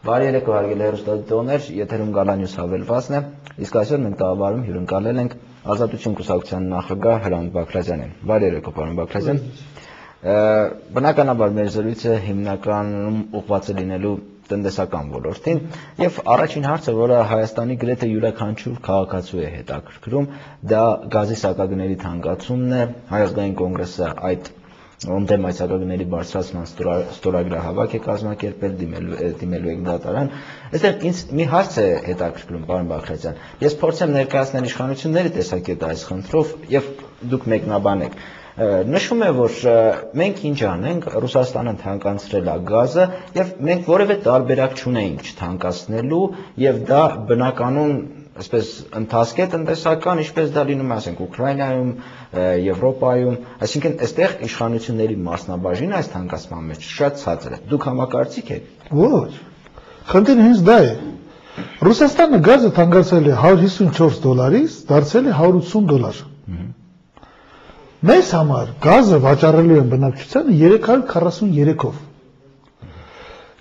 Բարի երեկո հարգելի հեռուստադիտողներ, եթերում Գալանյուս հավելվածն է, իսկ այսօր մենք տաղավարում հյուրընկալել ենք Ազատություն կուսակցության նախագահ Հրանտ Բաքրազյանին։ Բարի երեկո, պարոն Բաքրազյան։ Բնականաբար մեր զրույցը հիմնականում ուղղված է լինելու տնտեսական ոլորտին, եւ առաջին հարցը, որը Հայաստանի գրեթե յուրաքանչյուր քաղաքացու է հետաքրքրում, դա գազի սակագների թանկացումն է։ Հայ ազգային կոնգրեսը այդ Ոնդեմ այդ սակագների բարձրացման ստորագրահավաք է կազմակերպել, դիմելու եք դատարան։ Այստեղ ինձ մի հարց է հետաքրքրում, պարոն Բաքրազյան։ Ես փորձեմ ներկայացնել իշխանությունների տեսակետը այս խնդրով եւ դուք մեկնաբանեք։ Նշում է, որ մենք ինչ անենք, Ռուսաստանը թանկացրել է գազը եւ մենք որևէ տարբերակ չունեինք չթանկացնելու եւ դա բնականon այսպես ընթացք է տնտեսական, ինչպես դա լինում է, ասենք, Ուկրաինայում, Եվրոպայում, այսինքն այստեղ իշխանությունների մասնաբաժինը այս թանկացման մեջ շատ ցածր է։ Դուք համակարծիք եք։ Ոչ։ Խնդիրը հենց դա է։ Ռուսաստանը գազը թանկացրել է $154-ից, դարձել է $180։ Մեզ համար գազը վաճառելու են բնակչությանը 343-ով։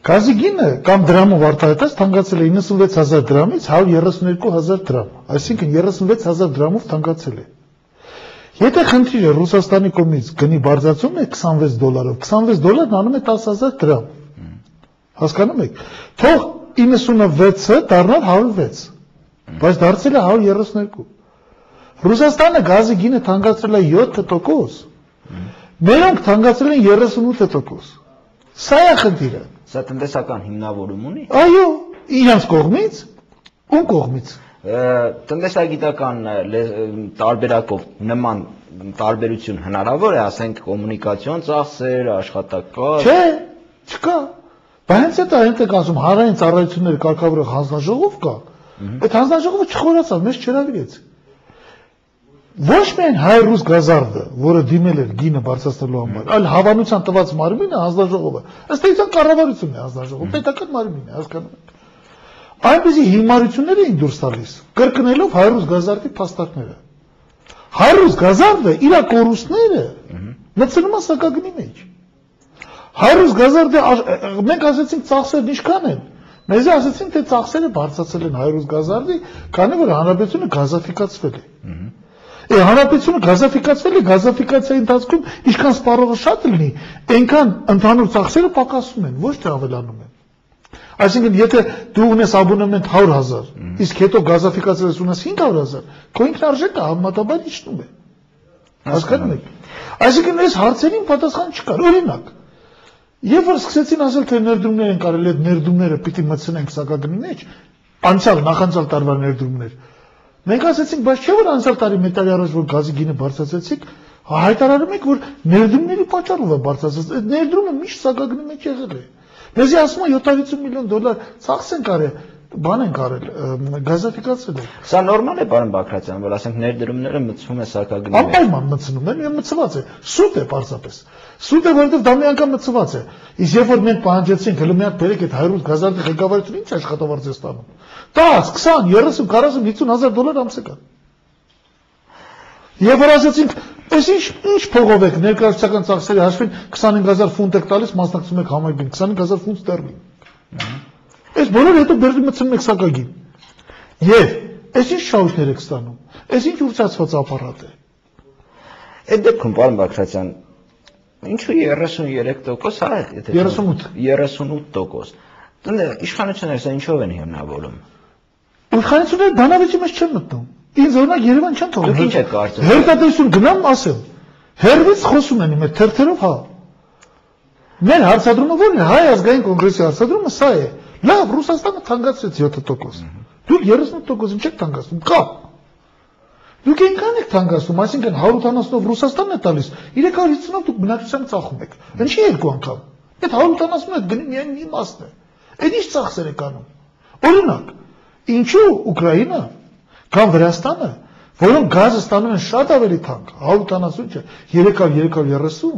Գազի գինը կամ դրամով արտահայտած թանկացել է 96,000 դրամից 132,000 դրամ, այսինքն 36,000 դրամով թանկացել է։ Եթե խնդիրը Ռուսաստանի կողմից գնի բարձրացումն է $26-ով, $26 անում է 10,000 դրամ։ Հասկանում եք։ Թող 96-ը դառնար 106, բայց դարձել է 132։ Ռուսաստանը գազի գինը թանկացրել է 7%, մերոնք թանկացրել են 38%։ Սա է խնդիրը։ Սա տնտեսական հիմնավորում ունի։ Այո, իրենց կողմից, ում կողմից։ Տնտեսագիտական տարբերակով նման տարբերություն հնարավոր է, ասենք, կոմունիկացիոն ծախսեր, աշխատակար։ Չէ, չկա։ Բայց հենց այդ այնտեղ ասում հանրային ծառայությունների կարգավորող հանձնաժողով կա։ Այդ հանձնաժողովը չխորացավ, մեզ չհրավիրեց։ Ոչ միայն հայ-ռուս գազարդը, որը դիմել էր գինը բարձրացնելու համար, այլ հավանության տված մարմինը հանձնաժողովը։ Ըստ էության կառավարությունն է հանձնաժողովը, պետական մարմինն է, հասկանում եք։ Այնպիսի հիմարություններ էին դուրս տալիս, կրկնելով հայ-ռուս գազարդի փաստարկները։ Հայ-ռուս գազարդը իր կորուստները մտցնում է սակագնի մեջ։ Հայ-ռուս գազարդը մենք ասացինք ծախսերն ինչքան են։ Մեզ ասացին, թե ծախսերը բարձրացել են հայ-ռուս գազարդի, քանի որ հանրապետությունը գազաֆիկացվել է։ Հանրապետությունը գազաֆիկացվել է, գազաֆիկացիայի ընթացքում ինչքան սպառողը շատ լինի, այնքան ընդհանուր ծախսերը պակասում են, ոչ թե ավելանում են։ Այսինքն, եթե դու ունես աբոնեմենտ 100,000, իսկ հետո գազաֆիկացրես ունես 500,000, քո ինքնարժեքը համեմատաբար իջնում է։ Հասկանում եք։ Այսինքն, այս հարցերին պատասխան չկար։ Օրինակ, երբ որ սկսեցին ասել, թե ներդրումներ են կարելի, այդ ներդրումները պիտի մտցնենք սակագնի մեջ, նախանցյալ տարվա ներդրումներ։ Մենք ասացինք, բայց չէ՞ որ անցյալ տարի մեկ տարի առաջ որ գազի գինը բարձրացրեցիք, հայտարարում եք, որ ներդրումների պատճառով է բարձրացած։ Այդ ներդրումը միշտ սակագնի մեջ եղել է։ Մեզի ասում են $750 միլիոն ծախս են կարել, բան են կարել, գազաֆիկացրել են։ Սա նորմալ է, պարոն Բաքրազյան, որ ասենք ներդրումները մտցվում է սակագնի մեջ։ Անպայման մտցնում են, եւ մտցված է։ Սուտ է պարզապես։ Սուտ է, որովհետեւ դա մի անգամ մտցված է։ Իսկ երբ որ մենք պահանջեցինք, հələ մի հատ բերեք այդ հայ-ռուս գազարդի ղեկավարությունը ինչ աշխատավարձ է ստանում։ 10, 20, 30, 40, 50,000 ամսական։ Եվ որ ասացինք, այս ինչ փողով եք ներկայացական ծախսերի հաշվին 25,000 ֆունտ եք տալիս, մասնակցում եք համայնքին, 25,000 ֆունտ ստերլինգ։ Այս բոլորը հետո բերում մտցնում եք սակագին։ Եվ այս ինչ շահույթներ եք ստանում։ Այս ինչ ուրցացված ապարատ է։ Այդ դեպքում, պարոն Բաքրազյան, ինչու 33%, հա, եթե 38%։ Իշխանությունները սա ինչով են հիմնավորում։ Իշխանությունները բանավեճի մեջ չեն մտնում։ Ինձ օրինակ Երևան չեն թողնում։ Դուք ինչ եք կարծում։ Հերթատեսություն գնամ ասեմ։ Հերվից խոսում են իմ հետ թերթերով, հա։ Մեր հարցադրումը ո՞րն է, Հայ ազգային կոնգրեսի հարցադրումը սա է։ Լավ, Ռուսաստանը թանկացրեց 7%։ Դուք 38% չեք թանկացնում, կա։ Դուք այնքան եք թանկացնում, այսինքն 180-ով Ռուսաստանն է տալիս, 350-ով դուք բնակչության ծախում եք։ Ինչի երկու անգամ։ Այդ 180-ը գնի միայն մի մասն է։ Այդ ինչ ծախսեր եք անում։ Օրինակ, ինչու Ուկրաինա կամ Վրաստանը, որոնք գազը ստանում են շատ ավելի թանկ, 180 չէ, 300-330,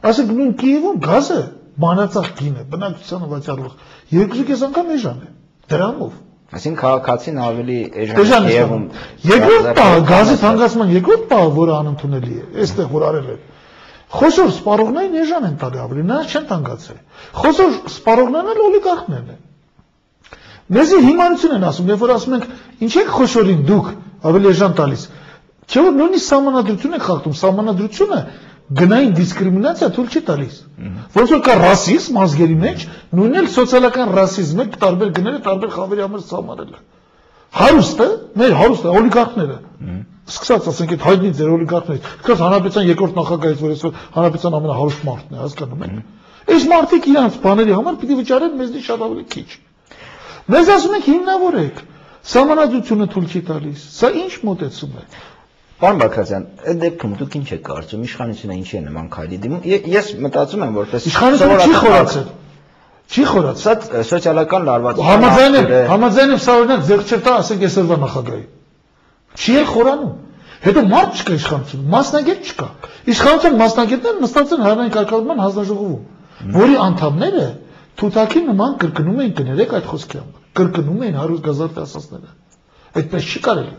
ասենք նույն Կիևում գազը մանածախ գին է, բնակչությանը վաճառվող 2.5 անգամ էժան է, դրամով։ Այսինքն քաղաքացին ավելի էժան է եղում։ Երկրորդ պահը, գազի թանկացման երկրորդ պահը, որը անընդունելի է, այստեղ որ արել են։ Խոշոր սպառողներին էժան են տալի ավելի, նրանց չեն թանկացրել։ Խոշոր սպառողներն էլ օլիգարխներն են։ Մեզի հիմարություն են ասում, երբ որ ասում ենք, ինչ եք խոշորին դուք, ավելի էժան տալիս։ Չէ՞ որ նույնիսկ սահմանադրություն եք խախտում, սահմանադրությունը գնային դիսկրիմինացիա թույլ չի տալիս։ Ոնց որ կա ռասիզմ ազգերի մեջ, նույնն էլ սոցիալական ռասիզմը տարբեր գները տարբեր խավերի համար սահմանել է։ Հարուստը, մեր հարուստը, օլիգարխները, սկսած ասենք այդ հայտնի ձեր օլիգարխներից, սկսած հանրապետության երկրորդ նախագահից, որ այսօր հանրապետության ամենահարուստ մարդն է, հասկանում եք։ Այս մարդիկ իրանց բաների համար պիտի վճարեն մեզնից շատ ավելի քիչ։ Մեզ ասում ենք հիմնավոր եք, սահմանադրությունը թույլ չի տալիս։ Սա ինչ մոտեցում է։ Պարոն Բագրատյան, այդ դեպքում դուք ինչ եք կարծում, իշխանությունը ինչի է նման քայլի դիմում։ Ես մտածում եմ, որպես իշխանությունը չի խորացել։ Չի խորացել։ Սոցիալական լարվածություն։ Համաձայն եմ սա օրինակ ձեռք չտա, ասենք այսօրվա նախագահի։ Չի էլ խորանում։ Հետո մարդ չկա իշխանություն, մասնագետ չկա։ Իշխանության մասնագետները նստած են հանրային կարգավորման հանձնաժողովում, որի անդամները թութակի նման կրկնում էին կներեք այդ խոսքի համար։ Կրկնում էին հարուստ գազարդի ասածները։ Այդպես չի կարելի։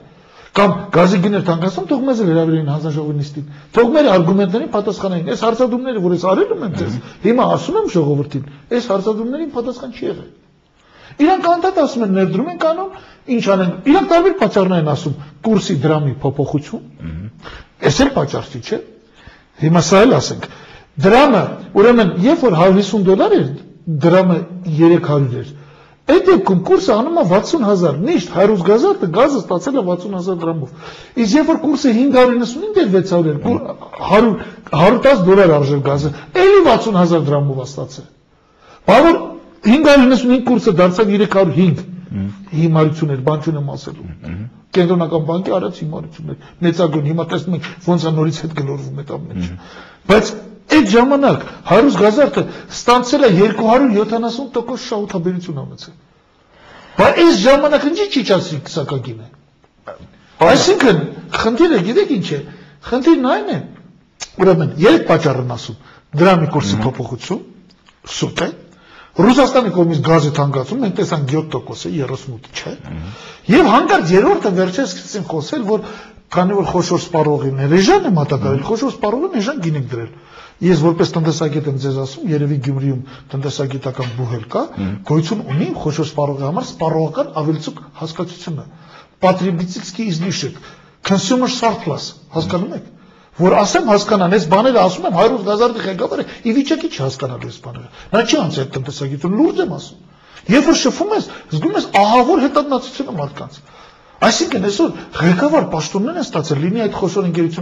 Կամ գազի գներ թանկացնում, թող մեզ էլ հրավիրեին հանձնաժողովի նիստին։ Թող մեր արգումենտներին պատասխանային։ Այս հարցադրումները, որ ես արել եմ ձեզ, հիմա ասում եմ ժողովրդին, այս հարցադրումներին պատասխան չի եղել։ Իրանք անդադ ասում են ներդրում են կանոն, ինչ անեն։ Իրանք տարբեր պատճառներ են ասում, կուրսի դրամի փոփոխություն։ Այս էլ պատճառ չի, չէ՞։ Հիմա սա էլ ասենք։ Դրամը, ուրեմն, երբ որ $150 էր, դրամը 300 էր։ Այդ դեպքում կուրսը անում է 60,000, միշտ հարուստ գազարդը գազը ստացել է 60,000 դրամով։ Իսկ երբ որ կուրսը 595 էր 600 էր, $110 արժեր գազը, էլի 60,000 դրամով է ստացել։ Բավար 595 կուրսը դարձավ 305 հիմարություն էր, բան չունեմ ասելու։ Կենտրոնական բանկի արած հիմարություն էր, մեծագույն, հիմա տեսնում ենք ոնց է նորից հետ գլորվում այդ ամենը։ Բայց այդ ժամանակ հարուստ գազարդը ստացել է 270% շահութաբերություն ամեցել։ Բայց այս ժամանակ ինչի չիջացրի քսակագին է։ Այսինքն խնդիրը գիտեք ինչ է։ Խնդիրն այն է, ուրեմն երեք պատճառ են ասում. դրամի կուրսի փոփոխություն, սուտ է, Ռուսաստանի կողմից գազի թանկացում, մենք տեսանք 7% է, 38 չէ։ Եվ հանկարծ երրորդը վերջերս սկսեցին խոսել, որ քանի որ խոշոր սպառողին էժան է մատակարարել, խոշոր սպառողին էժան գին եք դրել։ Ես որպես տնտեսագետ եմ ձեզ ասում, երևի Գյումրիում տնտեսագիտական բուհել կա, գոյություն ունի խոշոր սպառողի համար սպառողական ավելցուկ հասկացությունը։ Потребительский излишек, consumer surplus, հասկանում եք։ Որ ասեմ հասկանան, այս բաները ասում եմ հարուստ գազարդի ղեկավարը ի վիճակի չի հասկանալու այս բաները։ Նա չի անց այդ տնտեսագիտություն լուրջ եմ ասում։ Երբ որ շփում ես, զգում ես ահավոր հետատնացությունը մարդկանց։ Այսինքն այսօր ղեկավար պաշտոններ են ստացել, լինի այդ խոշոր ընկերություն